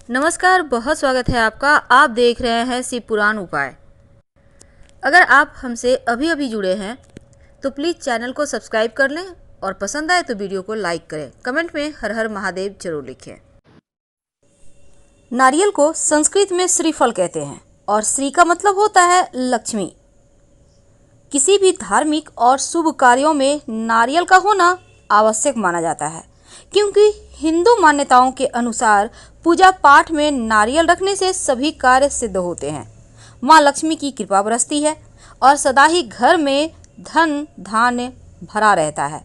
नमस्कार, बहुत स्वागत है आपका। आप देख रहे हैं शिव पुराण उपाय। अगर आप हमसे अभी अभी जुड़े हैं तो प्लीज़ चैनल को सब्सक्राइब कर लें और पसंद आए तो वीडियो को लाइक करें। कमेंट में हर हर महादेव जरूर लिखें। नारियल को संस्कृत में श्रीफल कहते हैं और श्री का मतलब होता है लक्ष्मी। किसी भी धार्मिक और शुभ कार्यों में नारियल का होना आवश्यक माना जाता है, क्योंकि हिंदू मान्यताओं के अनुसार पूजा पाठ में नारियल रखने से सभी कार्य सिद्ध होते हैं, माँ लक्ष्मी की कृपा बरसती है और सदा ही घर में धन धान्य भरा रहता है।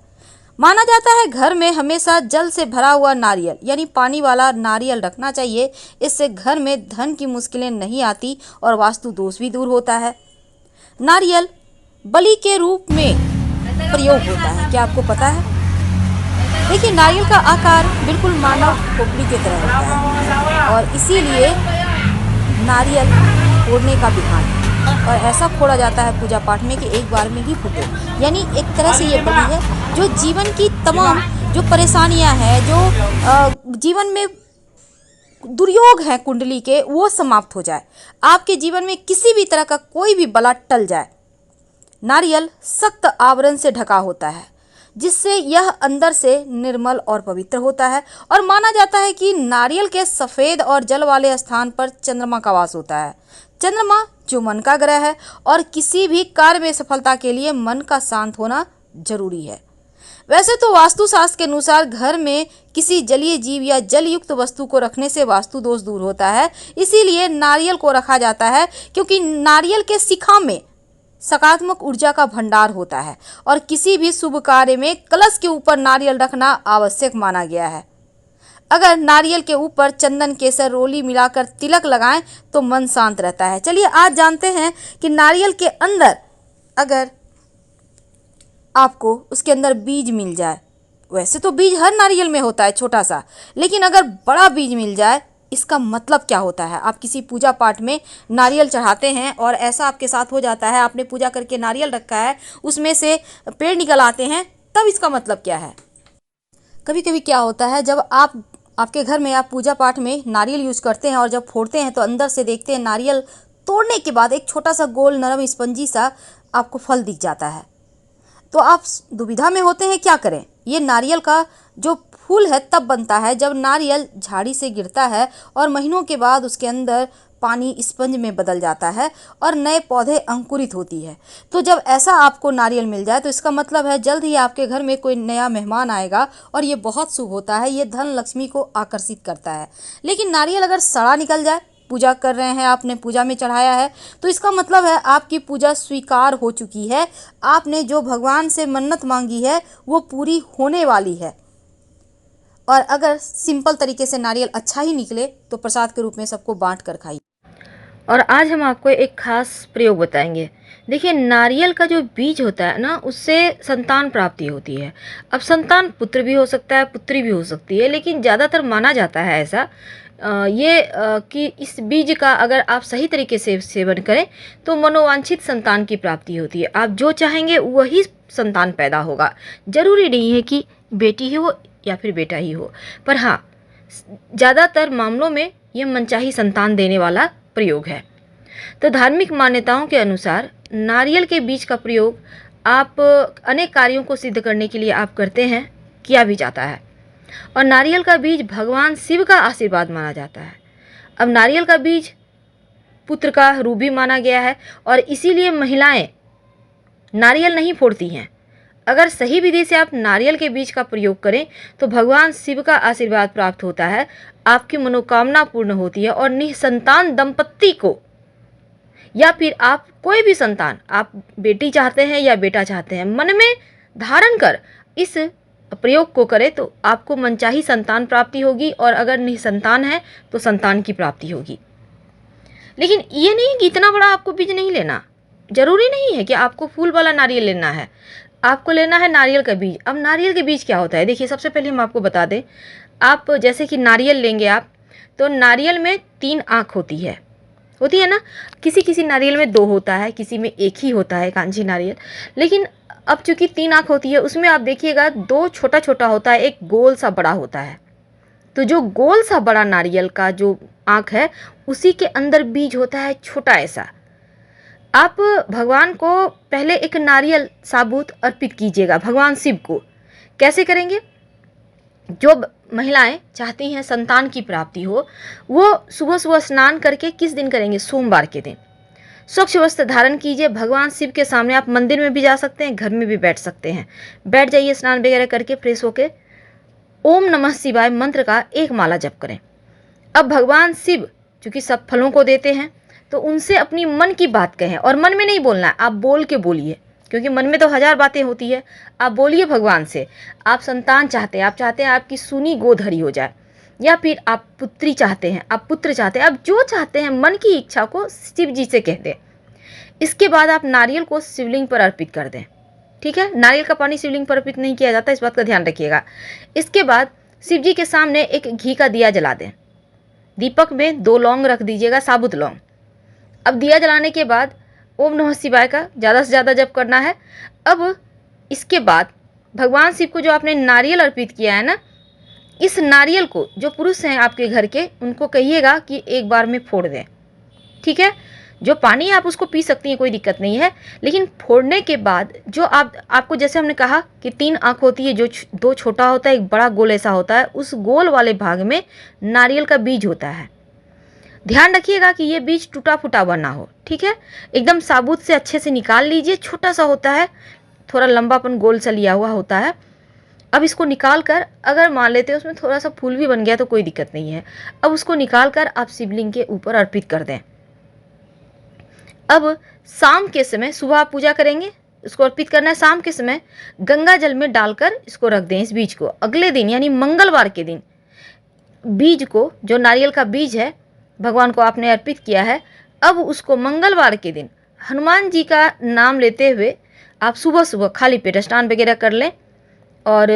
माना जाता है घर में हमेशा जल से भरा हुआ नारियल यानी पानी वाला नारियल रखना चाहिए। इससे घर में धन की मुश्किलें नहीं आती और वास्तु दोष भी दूर होता है। नारियल बलि के रूप में प्रयोग होता है, क्या आपको पता है? देखिए, नारियल का आकार बिल्कुल मानव खोपड़ी की तरह होता है और इसीलिए नारियल फोड़ने का विधान है और ऐसा फोड़ा जाता है पूजा पाठ में कि एक बार में ही फूटे। यानी एक तरह से ये बलि है जो जीवन की तमाम जो परेशानियां हैं, जो जीवन में दुर्योग है कुंडली के, वो समाप्त हो जाए। आपके जीवन में किसी भी तरह का कोई भी बला टल जाए। नारियल सख्त आवरण से ढका होता है जिससे यह अंदर से निर्मल और पवित्र होता है और माना जाता है कि नारियल के सफ़ेद और जल वाले स्थान पर चंद्रमा का वास होता है। चंद्रमा जो मन का ग्रह है और किसी भी कार्य में सफलता के लिए मन का शांत होना जरूरी है। वैसे तो वास्तुशास्त्र के अनुसार घर में किसी जलीय जीव या जल युक्त वस्तु को रखने से वास्तु दोष दूर होता है, इसीलिए नारियल को रखा जाता है, क्योंकि नारियल के शिखा में सकारात्मक ऊर्जा का भंडार होता है और किसी भी शुभ कार्य में कलश के ऊपर नारियल रखना आवश्यक माना गया है। अगर नारियल के ऊपर चंदन केसर रोली मिलाकर तिलक लगाएं तो मन शांत रहता है। चलिए आज जानते हैं कि नारियल के अंदर अगर आपको उसके अंदर बीज मिल जाए, वैसे तो बीज हर नारियल में होता है छोटा सा, लेकिन अगर बड़ा बीज मिल जाए इसका मतलब क्या होता है? आप किसी पूजा पाठ में नारियल चढ़ाते हैं और ऐसा आपके साथ हो जाता है, आपने पूजा करके नारियल रखा है, उसमें से पेड़ निकल आते हैं, तब इसका मतलब क्या है? कभी कभी क्या होता है, जब आपके घर में आप पूजा पाठ में नारियल यूज करते हैं और जब फोड़ते हैं तो अंदर से देखते हैं नारियल तोड़ने के बाद एक छोटा सा गोल नरम स्पंजी सा आपको फल दिख जाता है, तो आप दुविधा में होते हैं क्या करें। ये नारियल का जो फूल है तब बनता है जब नारियल झाड़ी से गिरता है और महीनों के बाद उसके अंदर पानी स्पंज में बदल जाता है और नए पौधे अंकुरित होती है। तो जब ऐसा आपको नारियल मिल जाए तो इसका मतलब है जल्द ही आपके घर में कोई नया मेहमान आएगा और ये बहुत शुभ होता है, ये धन लक्ष्मी को आकर्षित करता है। लेकिन नारियल अगर सड़ा निकल जाए, पूजा कर रहे हैं, आपने पूजा में चढ़ाया है, तो इसका मतलब है आपकी पूजा स्वीकार हो चुकी है, आपने जो भगवान से मन्नत मांगी है वो पूरी होने वाली है। और अगर सिंपल तरीके से नारियल अच्छा ही निकले तो प्रसाद के रूप में सबको बांट कर खाइए। और आज हम आपको एक खास प्रयोग बताएंगे। देखिए, नारियल का जो बीज होता है ना, उससे संतान प्राप्ति होती है। अब संतान पुत्र भी हो सकता है, पुत्री भी हो सकती है, लेकिन ज़्यादातर माना जाता है ऐसा कि इस बीज का अगर आप सही तरीके से सेवन करें तो मनोवांछित संतान की प्राप्ति होती है। आप जो चाहेंगे वही संतान पैदा होगा। जरूरी नहीं है कि बेटी ही हो या फिर बेटा ही हो, पर हाँ, ज़्यादातर मामलों में ये मनचाही संतान देने वाला प्रयोग है। तो धार्मिक मान्यताओं के अनुसार नारियल के बीज का प्रयोग आप अनेक कार्यों को सिद्ध करने के लिए आप करते हैं, किया भी जाता है। और नारियल का बीज भगवान शिव का आशीर्वाद माना जाता है। अब नारियल का बीज पुत्र का रूप भी माना गया है और इसीलिए महिलाएं नारियल नहीं फोड़ती हैं। अगर सही विधि से आप नारियल के बीज का प्रयोग करें तो भगवान शिव का आशीर्वाद प्राप्त होता है, आपकी मनोकामना पूर्ण होती है और निसंतान दंपत्ति को या फिर आप कोई भी संतान, आप बेटी चाहते हैं या बेटा चाहते हैं, मन में धारण कर इस प्रयोग को करें तो आपको मनचाही संतान प्राप्ति होगी और अगर निसंतान है तो संतान की प्राप्ति होगी। लेकिन ये नहीं कि इतना बड़ा आपको बीज नहीं लेना, जरूरी नहीं है कि आपको फूल वाला नारियल लेना है, आपको लेना है नारियल का बीज। अब नारियल के बीज क्या होता है, देखिए सबसे पहले हम आपको बता दें, आप जैसे कि नारियल लेंगे आप, तो नारियल में 3 आँख होती है ना। किसी किसी नारियल में 2 होता है, किसी में 1 ही होता है कांची नारियल। लेकिन अब चूंकि 3 आँख होती है, उसमें आप देखिएगा 2 छोटा छोटा होता है, एक गोल सा बड़ा होता है। तो जो गोल सा बड़ा नारियल का जो आँख है उसी के अंदर बीज होता है छोटा ऐसा। आप भगवान को पहले एक नारियल साबुत अर्पित कीजिएगा भगवान शिव को। कैसे करेंगे? जो महिलाएं चाहती हैं संतान की प्राप्ति हो, वो सुबह सुबह स्नान करके किस दिन करेंगे? सोमवार के दिन। स्वच्छ वस्त्र धारण कीजिए, भगवान शिव के सामने आप मंदिर में भी जा सकते हैं, घर में भी बैठ सकते हैं। बैठ जाइए, स्नान वगैरह करके फ्रेश होके ओम नमः शिवाय मंत्र का एक माला जप करें। अब भगवान शिव चूँकि सब फलों को देते हैं तो उनसे अपनी मन की बात कहें, और मन में नहीं बोलना है, आप बोल के बोलिए, क्योंकि मन में तो हजार बातें होती है। आप बोलिए भगवान से, आप संतान चाहते हैं, आप चाहते हैं आपकी सूनी गोद हरी हो जाए, या फिर आप पुत्री चाहते हैं, आप पुत्र चाहते हैं, आप जो चाहते हैं मन की इच्छा को शिव जी से कह दें। इसके बाद आप नारियल को शिवलिंग पर अर्पित कर दें। ठीक है, नारियल का पानी शिवलिंग पर अर्पित नहीं किया जाता, इस बात का ध्यान रखिएगा। इसके बाद शिव जी के सामने एक घी का दिया जला दें। दीपक में 2 लौंग रख दीजिएगा, साबुत लौंग। अब दिया जलाने के बाद ओम नमः शिवाय का ज़्यादा से ज़्यादा जप करना है। अब इसके बाद भगवान शिव को जो आपने नारियल अर्पित किया है ना, इस नारियल को जो पुरुष हैं आपके घर के, उनको कहिएगा कि एक बार में फोड़ दें। ठीक है, जो पानी आप उसको पी सकती हैं, कोई दिक्कत नहीं है, लेकिन फोड़ने के बाद जो आपको जैसे हमने कहा कि 3 आँख होती है, जो 2 छोटा होता है, एक बड़ा गोल ऐसा होता है, उस गोल वाले भाग में नारियल का बीज होता है। ध्यान रखिएगा कि ये बीज टूटा फूटा हुआ ना हो। ठीक है, एकदम साबुत से अच्छे से निकाल लीजिए। छोटा सा होता है, थोड़ा लंबापन गोल सा लिया हुआ होता है। अब इसको निकाल कर, अगर मान लेते हैं उसमें थोड़ा सा फूल भी बन गया तो कोई दिक्कत नहीं है। अब उसको निकाल कर आप शिवलिंग के ऊपर अर्पित कर दें। अब शाम के समय, सुबह आप पूजा करेंगे, इसको अर्पित करना है, शाम के समय गंगा जल में डालकर इसको रख दें, इस बीज को। अगले दिन यानी मंगलवार के दिन बीज को, जो नारियल का बीज है, भगवान को आपने अर्पित किया है, अब उसको मंगलवार के दिन हनुमान जी का नाम लेते हुए आप सुबह सुबह खाली पेट स्नान वगैरह कर लें। और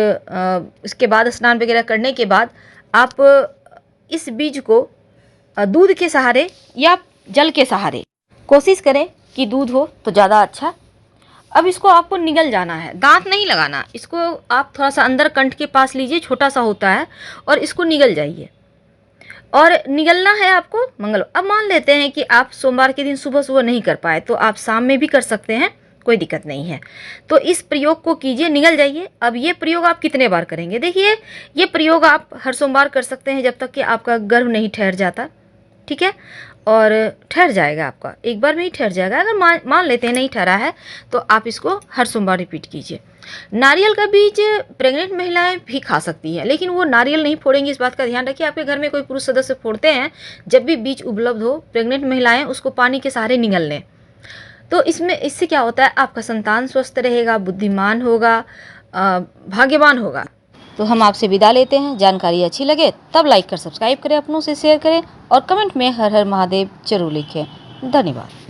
इसके बाद स्नान वगैरह करने के बाद आप इस बीज को दूध के सहारे या जल के सहारे, कोशिश करें कि दूध हो तो ज़्यादा अच्छा। अब इसको आपको निगल जाना है, दांत नहीं लगाना, इसको आप थोड़ा सा अंदर कंठ के पास लीजिए, छोटा सा होता है, और इसको निगल जाइए। और निगलना है आपको अब मान लेते हैं कि आप सोमवार के दिन सुबह सुबह नहीं कर पाए, तो आप शाम में भी कर सकते हैं, कोई दिक्कत नहीं है। तो इस प्रयोग को कीजिए, निगल जाइए। अब ये प्रयोग आप कितने बार करेंगे? देखिए, ये प्रयोग आप हर सोमवार कर सकते हैं जब तक कि आपका गर्भ नहीं ठहर जाता। ठीक है, और ठहर जाएगा आपका, एक बार में ही ठहर जाएगा। अगर मान लेते हैं नहीं ठहरा है तो आप इसको हर सोमवार रिपीट कीजिए। नारियल का बीज प्रेग्नेंट महिलाएं भी खा सकती हैं, लेकिन वो नारियल नहीं फोड़ेंगी, इस बात का ध्यान रखिए। आपके घर में कोई पुरुष सदस्य फोड़ते हैं, जब भी बीज उपलब्ध हो, प्रेग्नेंट महिलाएं उसको पानी के सहारे निगल लें। तो इससे क्या होता है, आपका संतान स्वस्थ रहेगा, बुद्धिमान होगा, भाग्यवान होगा। तो हम आपसे विदा लेते हैं। जानकारी अच्छी लगे तब लाइक कर सब्सक्राइब करें, अपनों से शेयर करें, और कमेंट में हर हर महादेव जरूर लिखें। धन्यवाद।